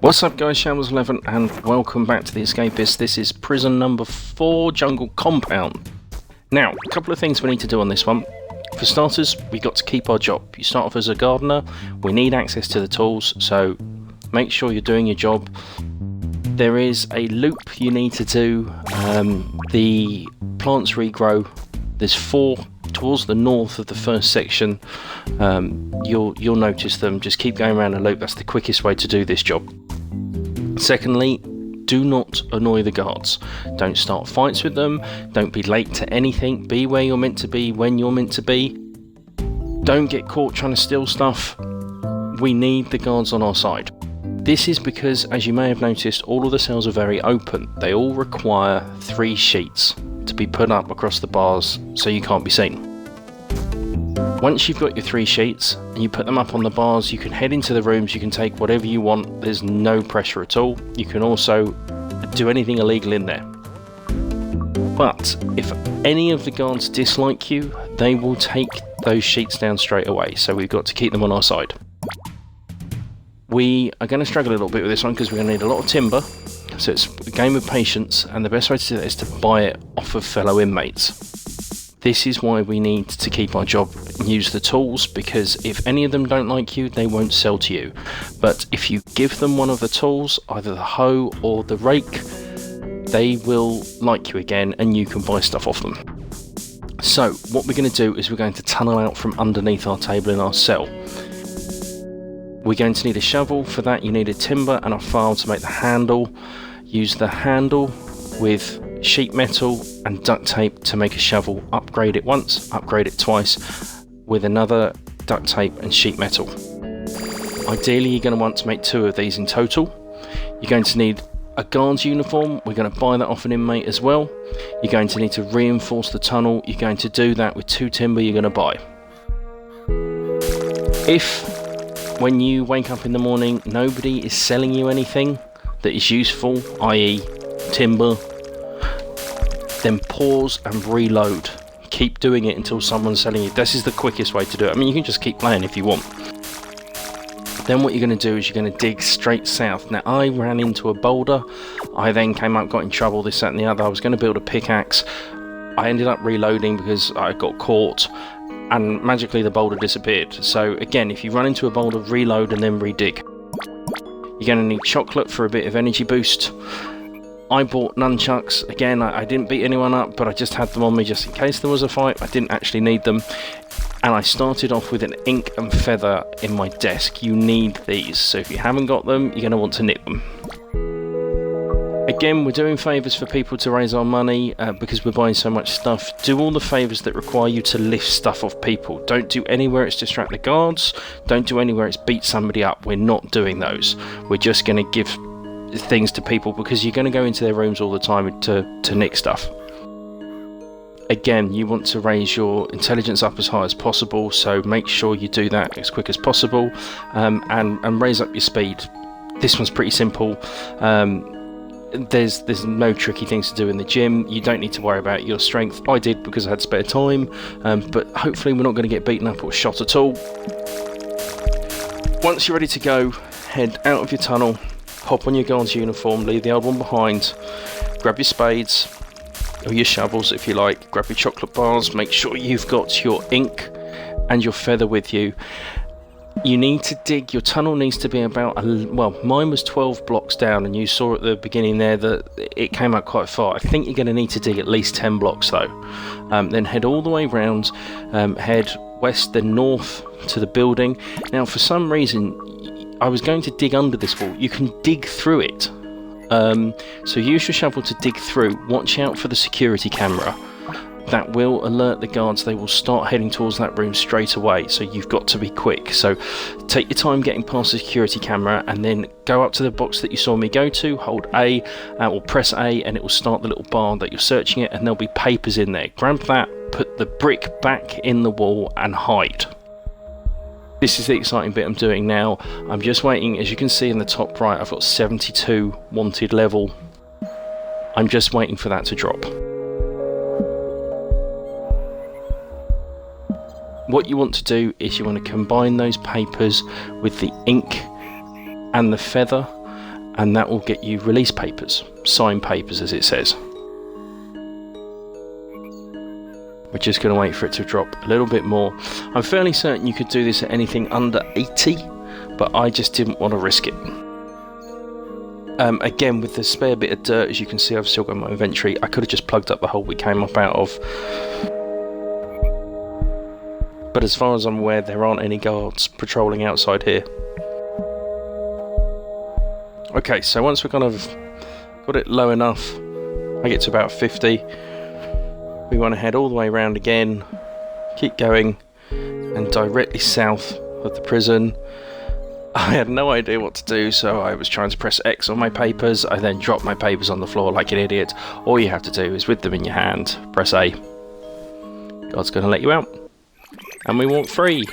What's up guys, Shambles11 and welcome back to the Escapists. This is prison number 4, Jungle Compound. Now, a couple of things we need to do on this one. For starters, we got to keep our job. You start off as a gardener, we need access to the tools, so make sure you're doing your job. There is a loop you need to do. The plants regrow. There's 4 towards the north of the first section. You'll notice them. Just keep going around the loop. That's the quickest way to do this job. Secondly, do not annoy the guards. Don't start fights with them. Don't be late to anything. Be where you're meant to be when you're meant to be. Don't get caught trying to steal stuff. We need the guards on our side. This is because, as you may have noticed, all of the cells are very open. They all require 3 sheets to be put up across the bars so you can't be seen. Once you've got your 3 sheets and you put them up on the bars, you can head into the rooms, you can take whatever you want, there's no pressure at all. You can also do anything illegal in there. But if any of the guards dislike you, they will take those sheets down straight away, so we've got to keep them on our side. We are going to struggle a little bit with this one because we're going to need a lot of timber, so it's a game of patience, and the best way to do that is to buy it off of fellow inmates. This is why we need to keep our job and use the tools, because if any of them don't like you, they won't sell to you. But if you give them one of the tools, either the hoe or the rake, they will like you again and you can buy stuff off them. So what we're going to do is we're going to tunnel out from underneath our table in our cell. We're going to need a shovel. For that you need a timber and a file to make the handle. Use the handle with sheet metal and duct tape to make a shovel. Upgrade it once, upgrade it twice with another duct tape and sheet metal. Ideally you're going to want to make 2 of these in total. You're going to need a guard's uniform. We're going to buy that off an inmate as well. You're going to need to reinforce the tunnel. You're going to do that with 2 timber you're going to buy. If when you wake up in the morning nobody is selling you anything that is useful, i.e. timber, then pause and reload. Keep doing it until someone's selling you. This is the quickest way to do it. I mean, you can just keep playing if you want. Then what you're going to do is you're going to dig straight south. Now, I ran into a boulder. I then came up, got in trouble, this, that and the other. I was going to build a pickaxe. I ended up reloading because I got caught and magically the boulder disappeared. So again, if you run into a boulder, reload and then redig. You're going to need chocolate for a bit of energy boost. I bought nunchucks. Again, I didn't beat anyone up, but I just had them on me just in case there was a fight. I didn't actually need them. And I started off with an ink and feather in my desk. You need these, so if you haven't got them, you're going to want to knit them. Again, we're doing favours for people to raise our money because we're buying so much stuff. Do all the favours that require you to lift stuff off people. Don't do anywhere it's distract the guards. Don't do anywhere it's beat somebody up. We're not doing those. We're just going to give things to people because you're going to go into their rooms all the time to nick stuff. Again, you want to raise your intelligence up as high as possible, so make sure you do that as quick as possible, and raise up your speed. This one's pretty simple. There's no tricky things to do in the gym. You don't need to worry about your strength. I did because I had spare time, but hopefully we're not going to get beaten up or shot at all. Once you're ready to go, head out of your tunnel, hop on your guard's uniform, leave the old one behind, grab your spades or your shovels if you like, grab your chocolate bars, make sure you've got your ink and your feather with you. You need to dig. Your tunnel needs to be about, well, mine was 12 blocks down and you saw at the beginning there that it came out quite far. I think you're going to need to dig at least 10 blocks though. Then head all the way round, head west then north to the building. Now for some reason I was going to dig under this wall. You can dig through it. So use your shovel to dig through. Watch out for the security camera. That will alert the guards. They will start heading towards that room straight away. So you've got to be quick. So take your time getting past the security camera and then go up to the box that you saw me go to. Hold A or press A and it will start the little bar that you're searching it, and there'll be papers in there. Grab that, put the brick back in the wall and hide. This is the exciting bit I'm doing now. I'm just waiting. As you can see in the top right, I've got 72 wanted level. I'm just waiting for that to drop. What you want to do is you want to combine those papers with the ink and the feather and that will get you release papers, signed papers as it says. We're just going to wait for it to drop a little bit more. I'm fairly certain you could do this at anything under 80, but I just didn't want to risk it. Again, with the spare bit of dirt, as you can see, I've still got my inventory. I could have just plugged up the hole we came up out of. But as far as I'm aware, there aren't any guards patrolling outside here. Okay, so once we've kind of got it low enough, I get to about 50. We want to head all the way around again, keep going, and directly south of the prison. I had no idea what to do, so I was trying to press X on my papers. I then dropped my papers on the floor like an idiot. All you have to do is, with them in your hand, press A. God's going to let you out. And we want 3.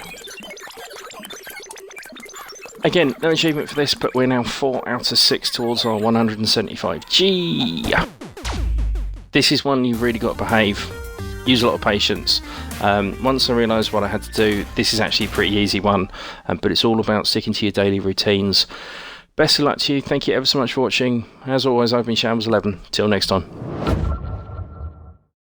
Again, no achievement for this, but we're now 4 out of 6 towards our 175G. This is one you've really got to behave. Use a lot of patience. Once I realised what I had to do, this is actually a pretty easy one, but it's all about sticking to your daily routines. Best of luck to you. Thank you ever so much for watching. As always, I've been Shambles11. Till next time.